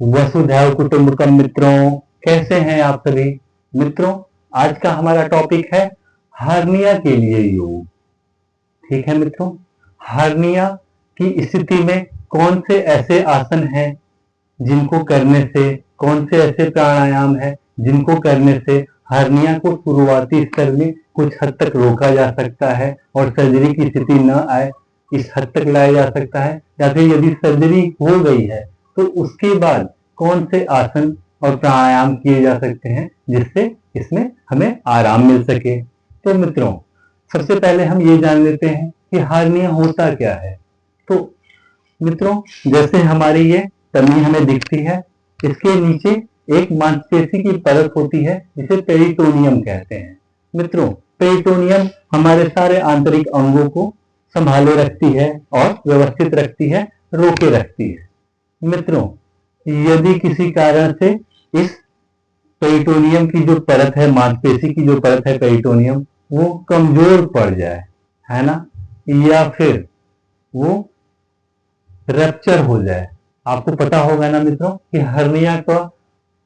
वसुधैव कुटुंबकम मित्रों, कैसे हैं आप सभी मित्रों। आज का हमारा टॉपिक है हार्निया के लिए योग। ठीक है मित्रों, हार्निया की स्थिति में कौन से ऐसे आसन हैं जिनको करने से, कौन से ऐसे प्राणायाम है जिनको करने से हार्निया को शुरुआती स्तर में कुछ हद तक रोका जा सकता है और सर्जरी की स्थिति न आए इस हद तक लाया जा सकता है, या फिर यदि सर्जरी हो गई है तो उसके बाद कौन से आसन और प्राणायाम किए जा सकते हैं जिससे इसमें हमें आराम मिल सके। तो मित्रों, सबसे पहले हम ये जान लेते हैं कि हार्निया होता क्या है। तो मित्रों, जैसे हमारी ये तमी हमें दिखती है, इसके नीचे एक मांसपेशी की परत होती है जिसे पेरिटोनियम कहते हैं। मित्रों, पेरिटोनियम हमारे सारे आंतरिक अंगों को संभाले रखती है और व्यवस्थित रखती है, रोके रखती है। मित्रों, यदि किसी कारण से इस पेरिटोनियम की जो परत है, मांसपेशी की जो परत है पेरिटोनियम, वो कमजोर पड़ जाए, है ना, या फिर वो रप्चर हो जाए। आपको पता होगा ना मित्रों कि हर्निया का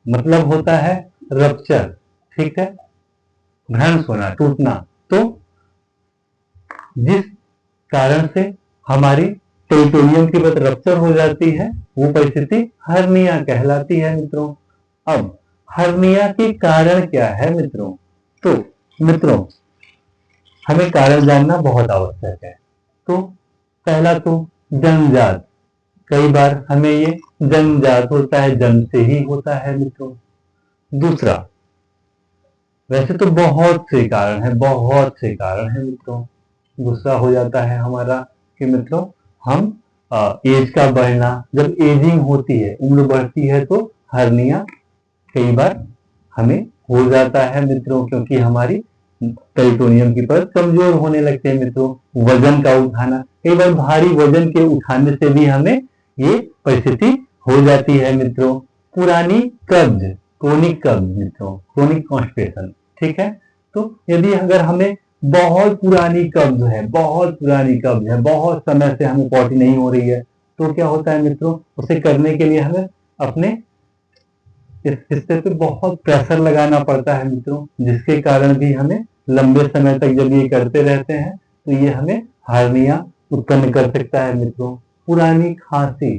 मतलब होता है रप्चर, ठीक है, भ्रंश होना, टूटना। तो जिस कारण से हमारी पेरिटोनियम की परत रप्चर हो जाती है वो परिस्थिति हर्निया कहलाती है मित्रों। अब हर्निया के कारण क्या है मित्रों? तो मित्रों, हमें कारण जानना बहुत आवश्यक है। तो पहला तो जन्मजात, कई बार हमें ये जन्मजात होता है, जन्म से ही होता है मित्रों। दूसरा, वैसे तो बहुत से कारण है, बहुत से कारण है मित्रों। दूसरा हो जाता है हमारा कि मित्रों हम एज का बढ़ना, जब एजिंग होती है, उम्र बढ़ती है, तो हर्निया कई बार हमें हो जाता है मित्रों, क्योंकि हमारी पेरिटोनियम की परत कमजोर होने लगते हैं मित्रों। वजन का उठाना, कई बार भारी वजन के उठाने से भी हमें ये परिस्थिति हो जाती है मित्रों। पुरानी कब्ज, क्रोनिक कब्ज मित्रों, क्रोनिक कॉन्स्टिपेशन, ठीक है। तो यदि अगर हमें बहुत पुरानी कब्ज है, बहुत पुरानी कब्ज है, बहुत समय से हमें पॉटी नहीं हो रही है, तो क्या होता है मित्रों, उसे करने के लिए हमें अपने इस हिस्से पे बहुत प्रेशर लगाना पड़ता है मित्रों, जिसके कारण भी हमें लंबे समय तक जब ये करते रहते हैं तो ये हमें हार्निया उत्पन्न कर सकता है मित्रों। पुरानी खांसी,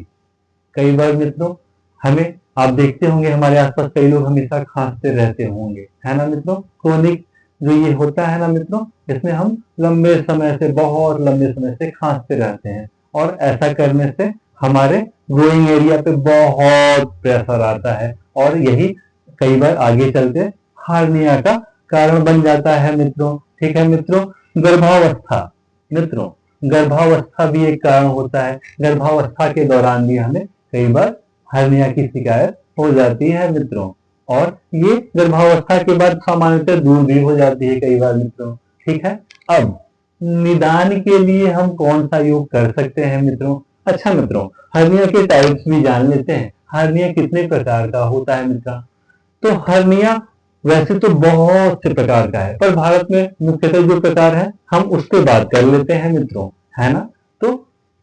कई बार मित्रों हमें, आप देखते होंगे हमारे आसपास कई लोग हमेशा खांसते रहते होंगे, है ना मित्रों। क्रोनिक जो ये होता है ना मित्रों, इसमें हम लंबे समय से, बहुत लंबे समय से खांसते रहते हैं और ऐसा करने से हमारे ग्रोइंग एरिया पे बहुत प्रेशर आता है और यही कई बार आगे चलते हार्निया का कारण बन जाता है मित्रों। ठीक है मित्रों। गर्भावस्था, मित्रों गर्भावस्था भी एक कारण होता है। गर्भावस्था के दौरान भी हमें कई बार हर्निया की शिकायत हो जाती है मित्रों, और ये गर्भावस्था के बाद सामान्यतः दूर भी हो जाती है कई बार मित्रों। ठीक है। अब निदान के लिए हम कौन सा योग कर सकते हैं मित्रों? अच्छा मित्रों, हर्निया के टाइप्स भी जान लेते हैं। हर्निया कितने प्रकार का होता है मित्रों? तो हर्निया वैसे तो बहुत से प्रकार का है, पर भारत में मुख्यतः जो प्रकार है हम उस पर बात कर लेते हैं मित्रों, है ना। तो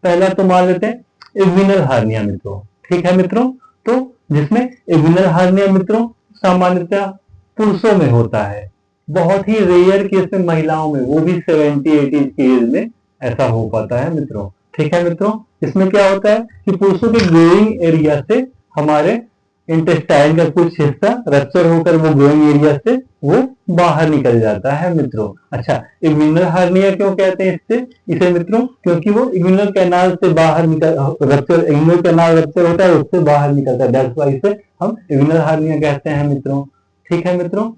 पहला तो मान लेते हैं इग्विनल हार्निया मित्रों, ठीक है मित्रों। तो जिसमें इग्विनल हार्निया मित्रों सामान्यतः पुरुषों में होता है, बहुत ही रेयर केस में महिलाओं में, वो भी 70-80 की एज में ऐसा हो पाता है मित्रों। ठीक है मित्रों। इसमें क्या होता है कि पुरुषों के ग्रोइंग एरिया से हमारे इंटेस्टाइन का कुछ हिस्सा रप्चर होकर वो ग्रोइंग एरिया से वो बाहर निकल जाता है मित्रों। अच्छा, इग्विनल हार्निया क्यों कहते हैं इसे मित्रों? क्योंकि वो इग्विनल कैनाल से बाहर निकल, रप्चर, इग्विनल कैनाल रप्चर होता है, उससे बाहर निकलता है, दैट्स व्हाई इसे हम इग्विनल हार्निया कहते हैं मित्रों। ठीक है मित्रों।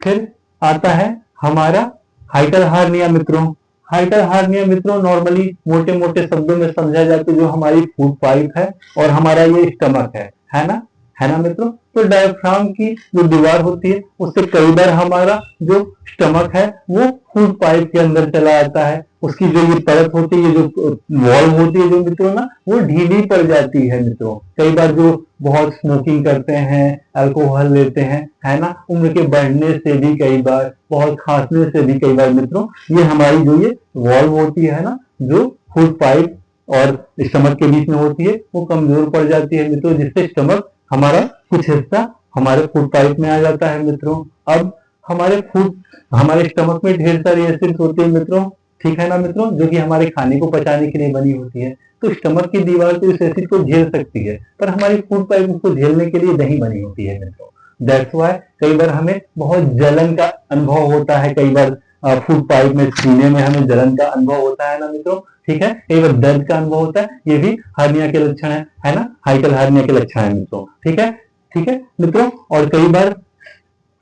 फिर आता है हमारा हाइटर हार्निया मित्रों। हाइटर हार्निया मित्रों नॉर्मली मोटे मोटे शब्दों में समझा जाए तो जो हमारी फूड पाइप है और हमारा ये स्टमक है ना, है ना मित्रों। तो डायफ्राम की जो दीवार होती है उससे कई बार हमारा जो स्टमक है वो फूड पाइप के अंदर चला आता है, उसकी जो ये परत होती है, जो वॉल होती है जो मित्रों ना, वो ढीली पड़ जाती है मित्रों। कई बार जो बहुत स्मोकिंग करते हैं, अल्कोहल लेते हैं, है ना, उम्र के बढ़ने से भी कई बार, बहुत खांसने से भी कई बार मित्रों, ये हमारी जो ये वॉल होती है ना, जो फूड पाइप और स्टमक के बीच में होती है, वो कमजोर पड़ जाती है मित्रों, जिससे स्टमक हमारा कुछ हिस्सा हमारे फूड पाइप में आ जाता है मित्रों। अब हमारे स्टमक में ढेर सारी एसिड्स होती है मित्रों, ठीक है ना मित्रों, जो कि हमारे खाने को पचाने के लिए बनी होती है। तो स्टमक की दीवार तो इस एसिड को झेल सकती है, पर हमारी फूड पाइप उसको झेलने के लिए नहीं बनी होती है मित्रों। दैट्स वाई कई बार हमें बहुत जलन का अनुभव होता है, कई बार फूड पाइप में सीने में हमें जलन का अनुभव होता है ना मित्रों, ठीक है। कई बार दर्द का अनुभव होता है, ये भी हार्निया के लक्षण है ना, हाइकल हार्निया के लक्षण है मित्रों, ठीक है मित्रों। और कई बार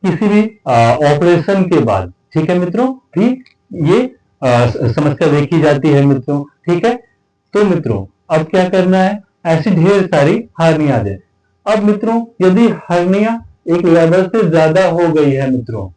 किसी भी ऑपरेशन के बाद, ठीक है मित्रों, भी ये समस्या देखी जाती है मित्रों, ठीक है। तो मित्रों अब क्या करना है, ऐसी ढेर सारी हार्निया है। अब मित्रों यदि हार्निया एक लेवल से ज्यादा हो गई है मित्रों,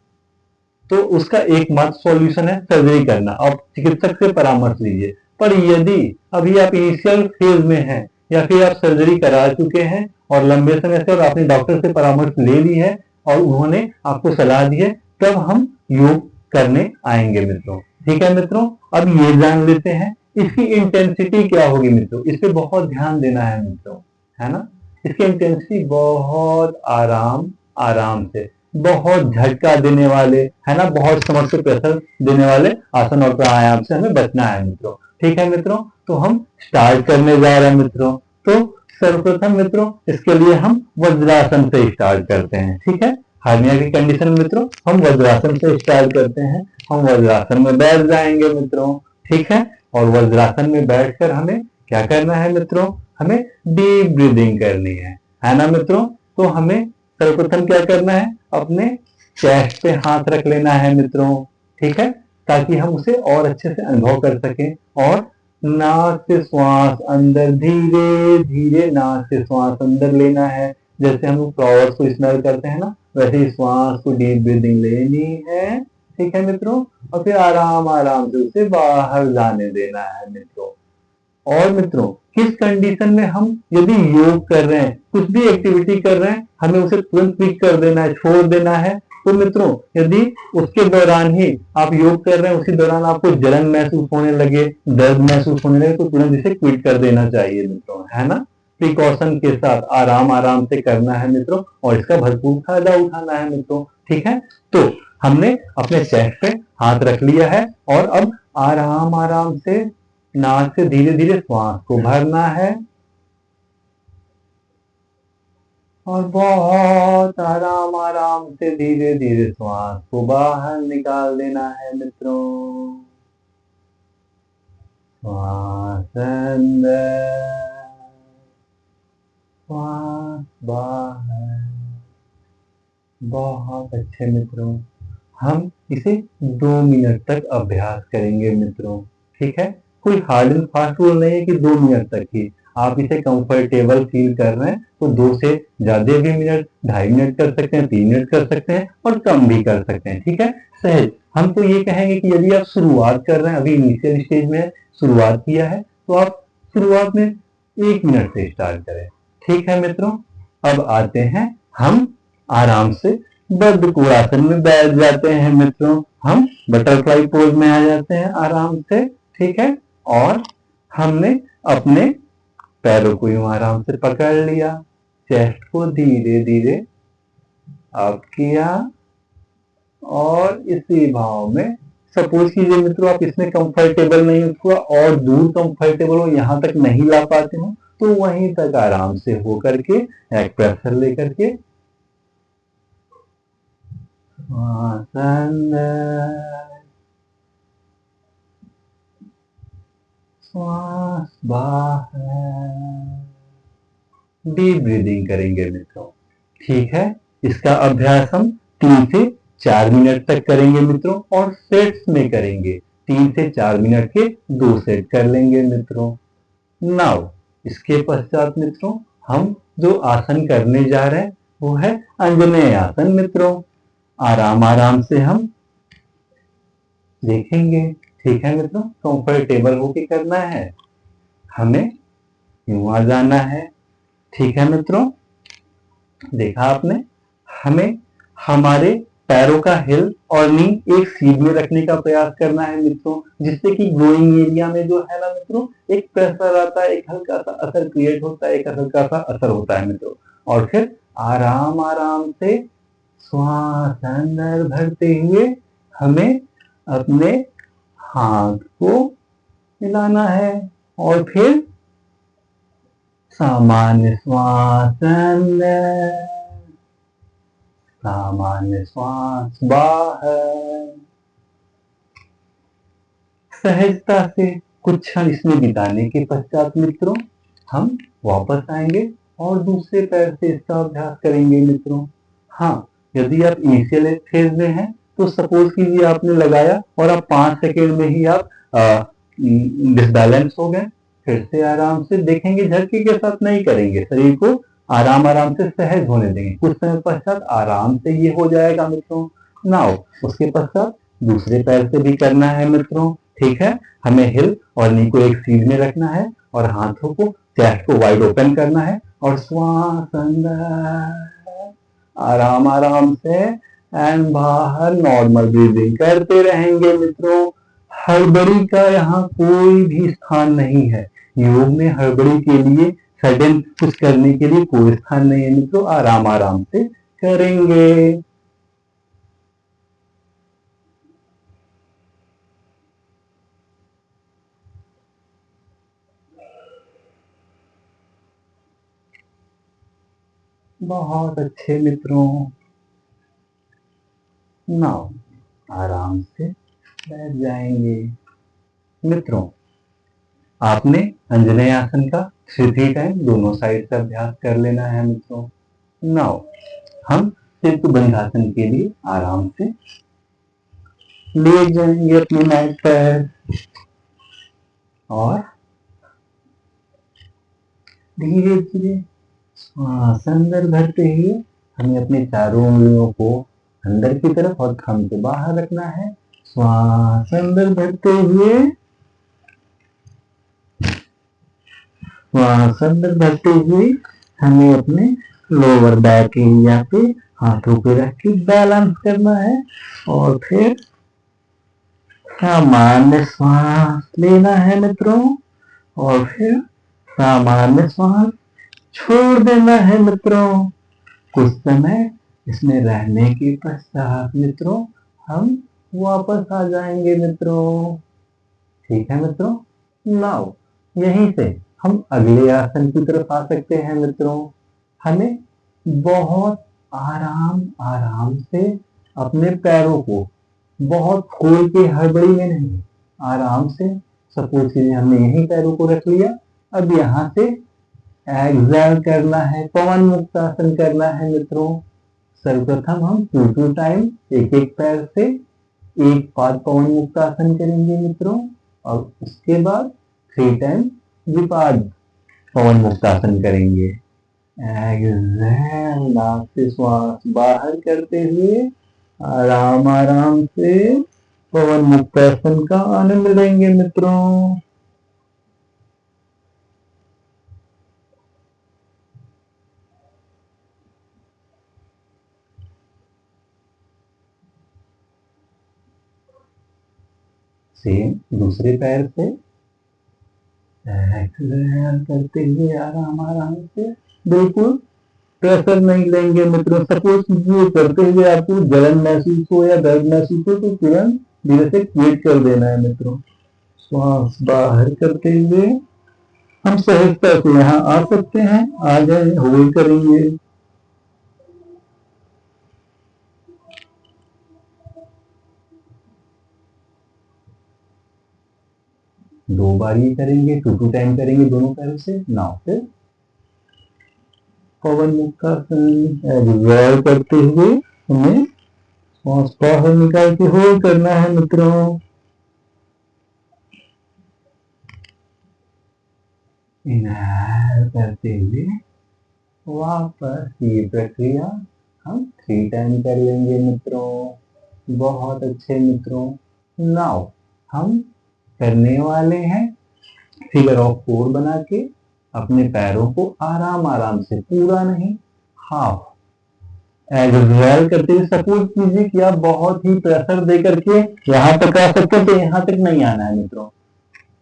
तो उसका एकमात्र सॉल्यूशन है सर्जरी करना। आप चिकित्सक से परामर्श लीजिए। पर यदि अभी आप इनिशियल फेज में हैं या फिर आप सर्जरी करा चुके हैं और लंबे समय से और आपने डॉक्टर से परामर्श ले ली है और उन्होंने आपको सलाह दी है, तब हम योग करने आएंगे मित्रों, ठीक है मित्रों। अब ये जान लेते हैं इसकी इंटेंसिटी क्या होगी मित्रों, इस पे बहुत ध्यान देना है मित्रों, है ना। इसकी इंटेंसिटी बहुत आराम आराम से, बहुत झटका देने वाले, है ना, बहुत समर से प्रेशर देने वाले आसन और प्राणायाम से हमें बचना है मित्रों, ठीक है मित्रों। तो हम स्टार्ट करने जा रहे हैं मित्रों। तो सर्वप्रथम मित्रों इसके लिए हम वज्रासन से स्टार्ट करते हैं, ठीक है। हार्निया की कंडीशन में मित्रों हम वज्रासन से स्टार्ट करते हैं। हम वज्रासन में बैठ जाएंगे मित्रों, ठीक है। और वज्रासन में बैठकर हमें क्या करना है मित्रों, हमें डीप ब्रीदिंग करनी है ना मित्रों। तो हमें सर्वप्रथम क्या करना है, अपने चेस्ट पे हाथ रख लेना है मित्रों, ठीक है, ताकि हम उसे और अच्छे से अनुभव कर सकें। और नाक से श्वास अंदर, धीरे धीरे नाक से श्वास अंदर लेना है, जैसे हम फ्लावर्स को स्मेल करते हैं ना, वैसे ही श्वास को डीप ब्रीदिंग लेनी है, ठीक है मित्रों। और फिर आराम आराम से उसे बाहर जाने देना है मित्रों। और मित्रों किस कंडीशन में हम यदि योग कर रहे हैं, कुछ भी एक्टिविटी कर रहे हैं, हमें उसे तुरंत क्विट कर देना है, छोड़ देना है। तो मित्रों यदि उसके दौरान ही आप योग कर रहे हैं, उसी दौरान आपको जलन महसूस होने लगे, दर्द महसूस होने लगे, तो तुरंत इसे क्विट कर देना चाहिए मित्रों, है ना। प्रिकॉशन के साथ आराम आराम से करना है मित्रों, और इसका भरपूर फायदा उठाना है मित्रों, ठीक है। तो हमने अपने चेस्ट पे हाथ रख लिया है और अब आराम आराम से नाक से धीरे धीरे श्वास को भरना है और बहुत आराम आराम से धीरे धीरे श्वास को बाहर निकाल देना है मित्रों। श्वास अंदर, श्वास बाहर। बहुत अच्छे मित्रों, हम इसे 2 मिनट तक अभ्यास करेंगे मित्रों, ठीक है। कोई हार्ड एंड फास्ट रूल नहीं है कि 2 मिनट तक ही। आप इसे कंफर्टेबल फील कर रहे हैं तो 2 से ज्यादा भी मिनट, 2.5 मिनट कर सकते हैं, 3 मिनट कर सकते हैं और कम भी कर सकते हैं, ठीक है। सहज हम तो ये कहेंगे कि यदि आप शुरुआत कर रहे हैं, अभी इनिशियल स्टेज में शुरुआत किया है, तो आप शुरुआत में 1 मिनट से स्टार्ट करें, ठीक है मित्रों। अब आते हैं हम आराम से बद्धकोणासन में बैठ जाते हैं मित्रों। हम बटरफ्लाई पोज में आ जाते हैं आराम से, ठीक है। और हमने अपने पैरों को यूं आराम से पकड़ लिया, चेस्ट को धीरे धीरे अप किया और इसी भाव में सपोज कीजिए मित्रों आप इसमें कंफर्टेबल नहीं हो, थोड़ा और दूर कंफर्टेबल हो, यहां तक नहीं ला पाते हो, तो वहीं तक आराम से हो करके एक प्रेशर लेकर के श्वास बाहर, डीप ब्रीदिंग करेंगे मित्रों, ठीक है। इसका अभ्यास हम 3 से 4 मिनट तक करेंगे मित्रों और सेट्स में करेंगे। 3 से 4 मिनट के 2 सेट कर लेंगे मित्रों। नाउ इसके पश्चात मित्रों हम जो आसन करने जा रहे हैं वो है अंजनेय आसन मित्रों। आराम आराम से हम देखेंगे, ठीक है मित्रों। कंफर्टेबल होके करना है, हमें यूं आ जाना है, ठीक है मित्रों। देखा आपने, हमें हमारे पैरों का हिल और नी एक सीध में रखने का प्रयास करना है मित्रों, जिससे कि ग्रोइंग एरिया में जो है ना मित्रों एक प्रेशर आता है, एक हल्का सा असर क्रिएट होता है, एक हल्का सा असर होता है मित्रों। और फिर आराम आराम से श्वास अंदर भरते हुए हमें अपने हाथ को हिलाना है और फिर सामान्य श्वास अंदर, सामान्य श्वास बाहर। सहजता से कुछ क्षण इसमें बिताने के पश्चात मित्रों हम वापस आएंगे और दूसरे पैर से इसका अभ्यास करेंगे मित्रों। हाँ, यदि आप इनिशियल फेज में हैं तो सपोज कीजिए आपने लगाया और आप 5 सेकेंड में ही आप डिसबैलेंस हो गए, फिर से आराम से देखेंगे, झटके के साथ नहीं करेंगे, शरीर को आराम आराम से सहज होने देंगे। कुछ समय पश्चात आराम से ये हो जाएगा मित्रों। नाउ उसके पश्चात दूसरे पैर से भी करना है मित्रों, ठीक है। हमें हिल और नी को एक सीध में रखना है और हाथों को, चेस्ट को वाइड ओपन करना है और श्वास अंदर आराम आराम से एंड बाहर नॉर्मल ब्रीदिंग करते रहेंगे मित्रों। हड़बड़ी का यहाँ कोई भी स्थान नहीं है। योग में हड़बड़ी के लिए, सडन कुछ करने के लिए कोई स्थान नहीं है मित्रों। आराम आराम से करेंगे। बहुत अच्छे मित्रों। नाउ आराम से बैठ जाएंगे मित्रों। आपने अंजनेय आसन का 3 टाइम दोनों साइड से अभ्यास कर लेना है मित्रों। नाउ हम सेतुबंधासन के लिए आराम से लेट जाएंगे अपने मैट पर और धीरे धीरे श्वास अंदर भरते हुए हमें अपने चारों उंगलियों को अंदर की तरफ और थंब को बाहर रखना है। श्वास अंदर भरते हुए, श्वास अंदर भरते हुए हमें अपने लोअर बैक एरिया पे हाथों पे रख के बैलेंस करना है और फिर सामान्य श्वास लेना है मित्रों और फिर सामान्य श्वास छोड़ देना है मित्रों। कुछ समय इसमें रहने के पश्चात मित्रों हम वापस आ जाएंगे मित्रों, ठीक है मित्रों। नाउ यहीं से हम अगले आसन की तरफ आ सकते हैं मित्रों। हमें बहुत आराम आराम से अपने पैरों को बहुत खोल के हड़बड़ी में नहीं, आराम से, सपोज कीजिए हमने यहीं पैरों को रख लिया, अब यहाँ से एक्सहेल करना है, पवन मुक्त आसन करना है मित्रों। सर्वप्रथम हम 2 टाइम एक एक पैर से एक बार पवन मुक्त आसन करेंगे मित्रों और उसके बाद 3 टाइम द्विपाद पवन मुक्त आसन करेंगे। एक्सहेल, नाक से श्वास बाहर करते हुए आराम आराम से पवन मुक्त आसन का आनंद लेंगे मित्रों। सेम दूसरे पैर से एक्सहेल करते हुए आराम आराम से, बिल्कुल प्रेशर नहीं लेंगे मित्रों। सपोज ये करते हुए आपको जलन महसूस हो या दर्द महसूस हो तो तुरंत धीरे से क्विट कर देना है मित्रों। श्वास बाहर करते हुए हम सहजता से यहाँ आ सकते हैं, आ जाए, होल्ड करेंगे। दो बार ये करेंगे, 2 टाइम करेंगे दोनों पैरों से। नाउ फिर पवन मुक्त आसन एक्सहेल करते हुए हमें श्वास बाहर निकाल के होल्ड करना है मित्रों। इनहेल करते हुए वापस ये प्रक्रिया हम 3 टाइम कर लेंगे मित्रों। बहुत अच्छे मित्रों। नाउ हम करने वाले हैं फिगर ऑफ 4 बना के अपने पैरों को आराम आराम से, पूरा नहीं, हाफ एक्सहेल करते हुए। सपोज कीजिए कि आप बहुत ही प्रेशर दे करके यहाँ तक आ सकते हैं तो यहाँ तक नहीं आना है मित्रों।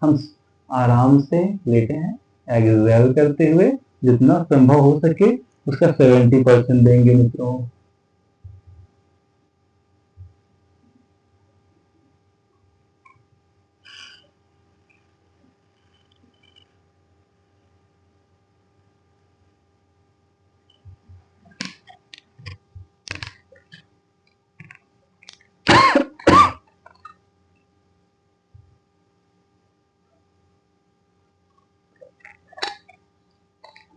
हम आराम से लेटे हैं, एक्सहेल करते हुए जितना संभव हो सके उसका 70% देंगे मित्रों।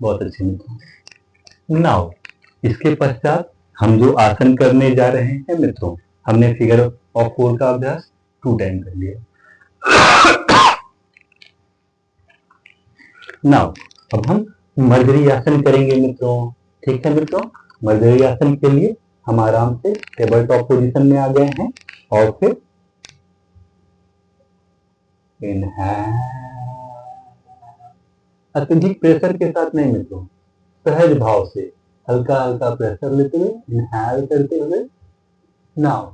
बहुत अच्छे मित्रों। नाउ इसके पश्चात हम जो आसन करने जा रहे हैं मित्रों, हमने फिगर ऑफ 4 का अभ्यास 2 टाइम कर लिया। नाउ अब हम मर्जरी आसन करेंगे मित्रों। ठीक है मित्रों, मर्जरी आसन के लिए हम आराम से टेबल टॉप पोजीशन में आ गए हैं और फिर इनहेल, अत्यधिक प्रेशर के साथ नहीं मित्रों, सहज भाव से हल्का हल्का प्रेशर लेते हुए इनहेल करते हुए now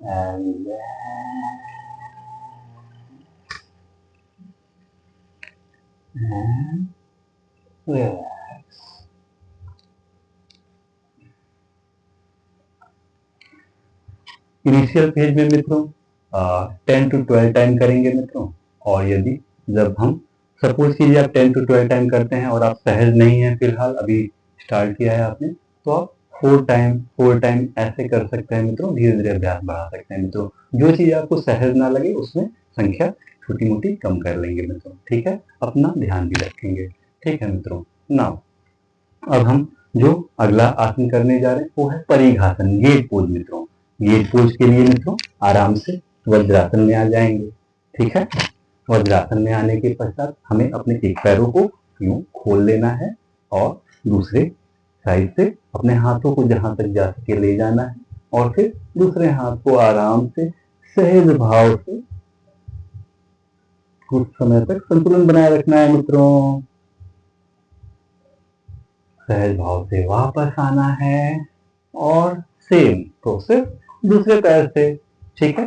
and relax. Initial phase में मित्रों 10 to 12 टाइम करेंगे मित्रों। और यदि जब हम सपोज कीजिए आप 10 to 12 टाइम करते हैं और आप सहज नहीं है, फिलहाल अभी स्टार्ट किया है आपने, तो आप 4 टाइम ऐसे कर सकते हैं मित्रों। धीरे धीरे अभ्यास बढ़ा सकते हैं मित्रों। जो चीज आपको सहज ना लगे उसमें संख्या छोटी मोटी कम कर लेंगे मित्रों। ठीक है, अपना ध्यान भी रखेंगे। ठीक है मित्रों। नाउ अब हम जो अगला आसन करने जा रहे हैं वो है परिघासन, गेट पोज मित्रों। गेट पोज के लिए मित्रों आराम से वज्रासन में आ जाएंगे। ठीक है, वज्रासन में आने के पश्चात हमें अपने एक पैरों को यूं खोल लेना है और दूसरे साइड से अपने हाथों को जहां तक जा सके ले जाना है और फिर दूसरे हाथ को आराम से सहज भाव से कुछ समय तक संतुलन बनाए रखना है मित्रों। सहज भाव से वापस आना है और सेम प्रोसेस दूसरे पैर से। ठीक है,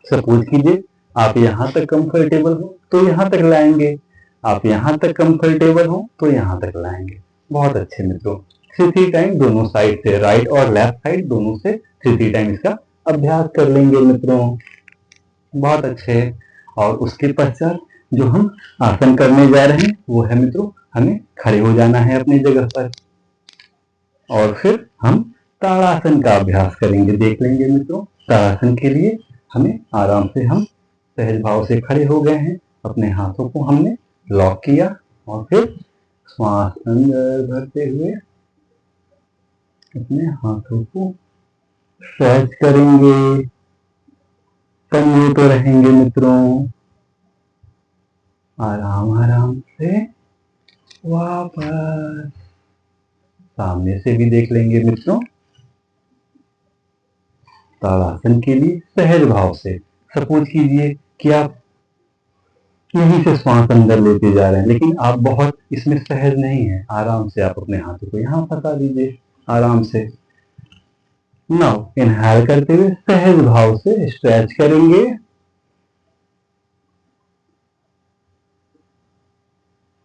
सपोज कीजिए आप यहां तक कंफर्टेबल हो तो यहां तक लाएंगे, आप यहां तक कंफर्टेबल हो तो यहां तक लाएंगे। बहुत अच्छे मित्रों। 3 टाइम दोनों साइड से, राइट और लेफ्ट साइड दोनों से 3 टाइम इसका अभ्यास कर लेंगे मित्रों। बहुत अच्छे। और उसके पश्चात जो हम आसन करने जा रहे हैं वो है मित्रों, हमें खड़े हो जाना है अपनी जगह पर और फिर हम ताड़ासन का अभ्यास करेंगे। देख लेंगे मित्रों, ताड़ासन के लिए हमें आराम से, हम सहज भाव से खड़े हो गए हैं, अपने हाथों को हमने लॉक किया और फिर श्वास अंदर भरते हुए अपने हाथों को स्ट्रेच करेंगे। कंगे तो रहेंगे मित्रों। आराम आराम से वापस सामने से भी देख लेंगे मित्रों। ताड़ासन के लिए सहज भाव से, सपोज कीजिए कि आप यहीं से श्वास अंदर लेते जा रहे हैं लेकिन आप बहुत इसमें सहज नहीं है, आराम से आप अपने हाथों को यहां फंसा दीजिए आराम से। नाउ इनहेल करते हुए सहज भाव से स्ट्रेच करेंगे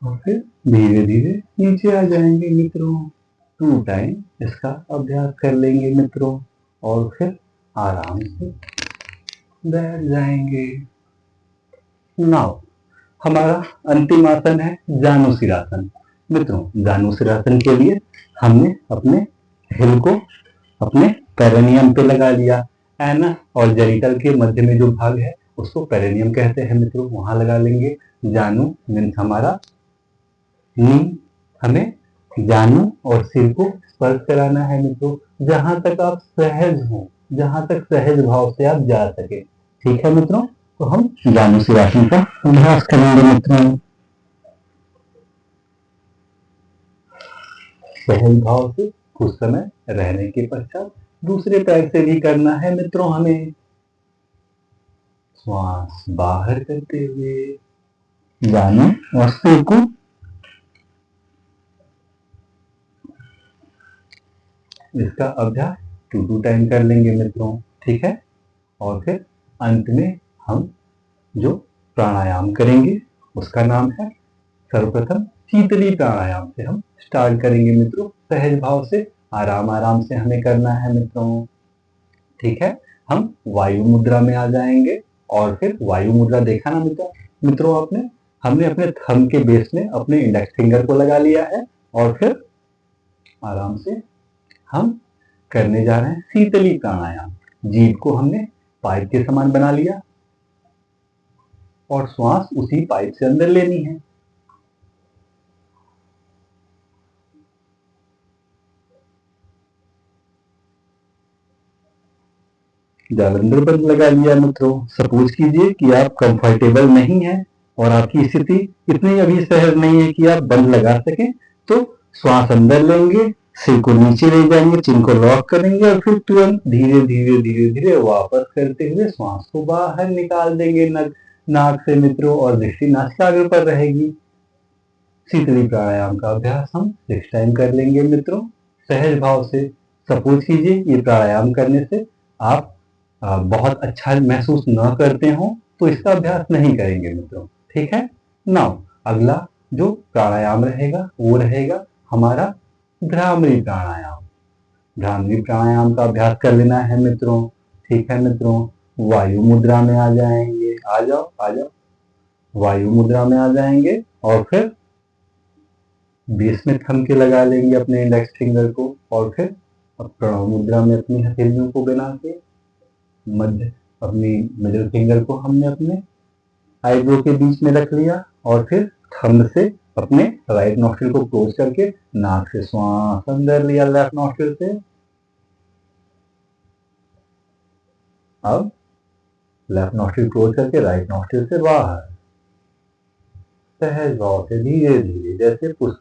और फिर धीरे धीरे नीचे आ जाएंगे मित्रों। 2 टाइम इसका अभ्यास कर लेंगे मित्रों और फिर आराम से बैठ जाएंगे। नाउ हमारा अंतिम आसन है जानुशिरासन। मित्रों जानुशिरासन के लिए हमने अपने हिल को अपने पेरिनियम पे लगा लिया। एनस और जेनिटल के मध्य में जो भाग है उसको पेरिनियम कहते हैं मित्रों, वहां लगा लेंगे। जानू मीन्स हमारा नी, हमें जानू और सिर को स्पर्श कराना है मित्रों, जहां तक आप सहज हो, जहां तक सहज भाव से आप जा सके। ठीक है मित्रों, तो हम जानुशिरासन का अभ्यास करेंगे मित्रों। सहज भाव से कुछ समय रहने के पश्चात दूसरे पैर से भी करना है मित्रों हमें। श्वास बाहर करते हुए जानू और सिर को इसका अभ्यास 2 टाइम कर लेंगे मित्रों, ठीक है। और फिर अंत में हम जो प्राणायाम करेंगे उसका नाम है, सर्वप्रथम शीतली प्राणायाम से हम स्टार्ट करेंगे मित्रों। सहज भाव से आराम आराम से हमें करना है मित्रों, ठीक है। हम वायु मुद्रा में आ जाएंगे और फिर वायु मुद्रा देखा ना मित्रों आपने, हमने अपने थंब के बेस में अपने इंडेक्स फिंगर को लगा लिया है और फिर आराम से हम करने जा रहे हैं शीतली प्राणायाम। जीभ को हमने पाइप के समान बना लिया और श्वास उसी पाइप से अंदर लेनी है। जालंधर बंद लगा लिया मित्रों। सपोज कीजिए कि आप कंफर्टेबल नहीं हैं और आपकी स्थिति इतनी अभी सहज नहीं है कि आप बंद लगा सकें, तो श्वास अंदर लेंगे, सिर को नीचे ले जाएंगे, चिन को लॉक करेंगे और फिर तुरंत धीरे धीरे धीरे धीरे वापस करते हुए श्वास को बाहर निकाल देंगे नाक से मित्रों, और दृष्टि नासिकाग्र पर रहेगी। शीतली प्राणायाम का अभ्यास हम 6 टाइम कर लेंगे मित्रों, सहज भाव से। सपोज कीजिए ये प्राणायाम करने से आप बहुत अच्छा महसूस न करते हो तो इसका अभ्यास नहीं करेंगे मित्रों, ठीक है। नाउ अगला जो प्राणायाम रहेगा वो रहेगा हमारा भ्रामरी प्राणायाम। भ्रामरी प्राणायाम का अभ्यास कर लेना है मित्रों, ठीक है मित्रों। वायु मुद्रा में आ जाएंगे, आ जाओ वायु मुद्रा में आ जाएंगे और फिर बेस में थंब के लगा लेंगे अपने इंडेक्स फिंगर को और फिर प्रणव मुद्रा में अपनी हथेलियों को बना के मध्य अपनी मिडिल फिंगर को हमने अपने आईब्रो के बीच में रख लिया और फिर थंब से अपने राइट नॉस्ट्रिल को क्लोज करके नाक से श्वास अंदर लिया लेफ्ट नॉस्ट्रिल से। अब लेफ्ट नॉस्ट्रिल क्लोज करके राइट नॉस्ट्रिल से बाहर, सहज भाव से धीरे धीरे, जैसे पुष्प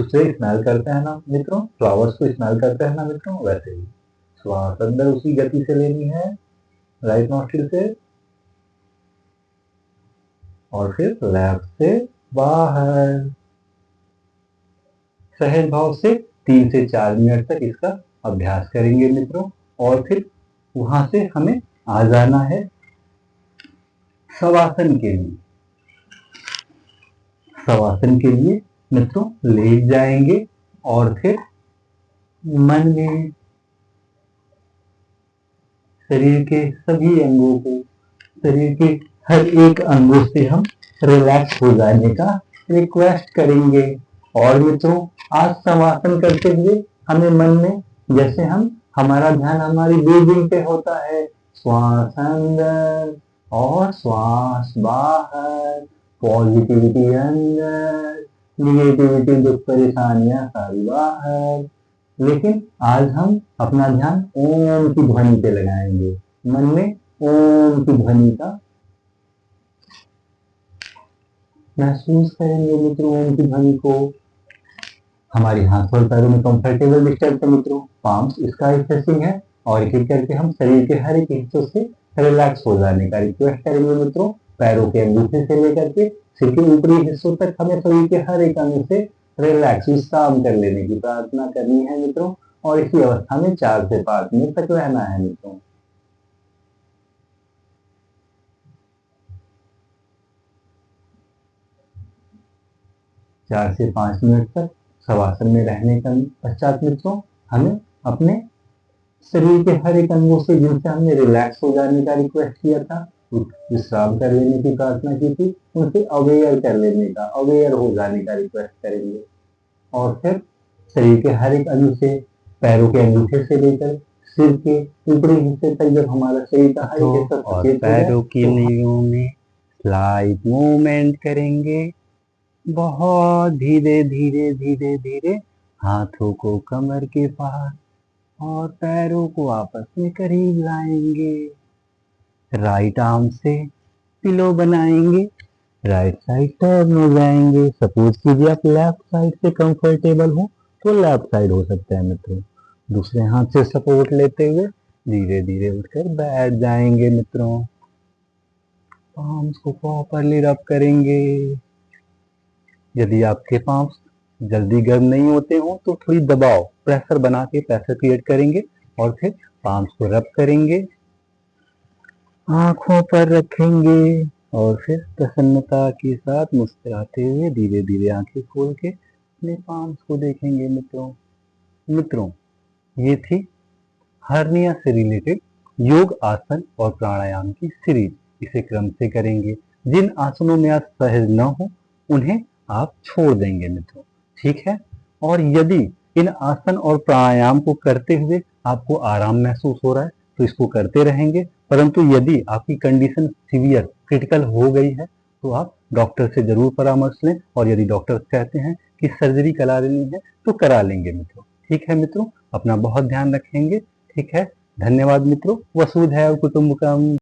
से स्मेल करते हैं ना मित्रों, फ्लावर्स को स्मेल करते हैं ना मित्रों, वैसे ही श्वास अंदर उसी गति से लेनी है राइट नॉस्ट्रिल से और फिर लेफ्ट से बाहर। सहज भाव से 3 से 4 मिनट तक इसका अभ्यास करेंगे मित्रों और फिर वहां से हमें आ जाना है शवासन के लिए। शवासन के लिए मित्रों लेट जाएंगे और फिर मन में शरीर के सभी अंगों को, शरीर के हर एक अंगों से हम रिलैक्स हो जाने का रिक्वेस्ट करेंगे। और मित्रों आज शवासन करते हुए हमें मन में, जैसे हमारा ध्यान हमारी ब्रीदिंग पे होता है, श्वास अंदर और श्वास बाहर, पॉजिटिविटी अंदर, निगेटिविटी दुख परेशानियां सारी बाहर। लेकिन आज हम अपना ध्यान ओम की ध्वनि पे लगाएंगे। मन में ओम की ध्वनि का महसूस करेंगे मित्रों, ओम की ध्वनि को। हमारे हाथ और पैरों में कंफर्टेबल डिस्टर्ब है मित्रों, पाम्स स्काई फेसिंग है और एक एक करके हम शरीर के हर एक हिस्सों से रिलैक्स हो जाने का रिक्वेस्ट करेंगे मित्रों। पैरों के अंगूठे से लेकर के सिर के ऊपरी हिस्सों तक हमें शरीर के हर एक अंग से रिलैक्स विश्राम कर लेने की प्रार्थना करनी है मित्रों और इसी अवस्था में 4 से 5 मिनट तक रहना है मित्रों। चार से 5 मिनट तक शवासन में रहने के पश्चात मित्रों हमें अपने शरीर के हर एक अंगों से, जिनसे हमने रिलैक्स हो जाने का रिक्वेस्ट किया था, विश्राम कर लेने की प्रार्थना की थी, उनसे अवेयर कर लेने का, अवेयर हो जाने का रिक्वेस्ट करेंगे। और फिर शरीर के हर एक अंग से, पैरों के अंगूठे से लेकर सिर के ऊपरी हिस्से तक जब हमारा शरीर का हर एक हिस्सा और पैरों की उंगलियों में स्लाइड मूवमेंट करेंगे। बहुत धीरे धीरे धीरे धीरे हाथों को कमर के पास और पैरों को आपस में करीब लाएंगे। राइट आर्म से पिलो बनाएंगे, राइट साइड टर्न हो जाएंगे। सपोज कीजिए आप लेफ्ट साइड से कंफर्टेबल हो तो लेफ्ट साइड हो सकता है मित्रों। दूसरे हाथ से सपोर्ट लेते हुए धीरे धीरे उठकर बैठ जाएंगे मित्रों। पाम्स को प्रॉपरली रब करेंगे। यदि आपके पाँव जल्दी गर्म नहीं होते हो तो थोड़ी दबाव प्रेशर बना के प्रेशर क्रिएट करेंगे और फिर पाम्स को रब करेंगे, आंखों पर रखेंगे और फिर प्रसन्नता के साथ मुस्कुराते हुए धीरे धीरे आंखें खोल के अपने पाम्स को देखेंगे। मित्रों ये थी हर्निया से रिलेटेड योग आसन और प्राणायाम की सीरीज। इसे क्रम से करेंगे। जिन आसनों में आप सहज न हो उन्हें आप छोड़ देंगे मित्रों, ठीक है। और यदि इन आसन और प्राणायाम को करते हुए आपको आराम महसूस हो रहा है तो इसको करते रहेंगे, परंतु यदि आपकी कंडीशन सीवियर क्रिटिकल हो गई है तो आप डॉक्टर से जरूर परामर्श लें, और यदि डॉक्टर कहते हैं कि सर्जरी करा लेनी है तो करा लेंगे मित्रों, ठीक है। मित्रों अपना बहुत ध्यान रखेंगे, ठीक है। धन्यवाद मित्रों। वसुधैव कुटुंबकम।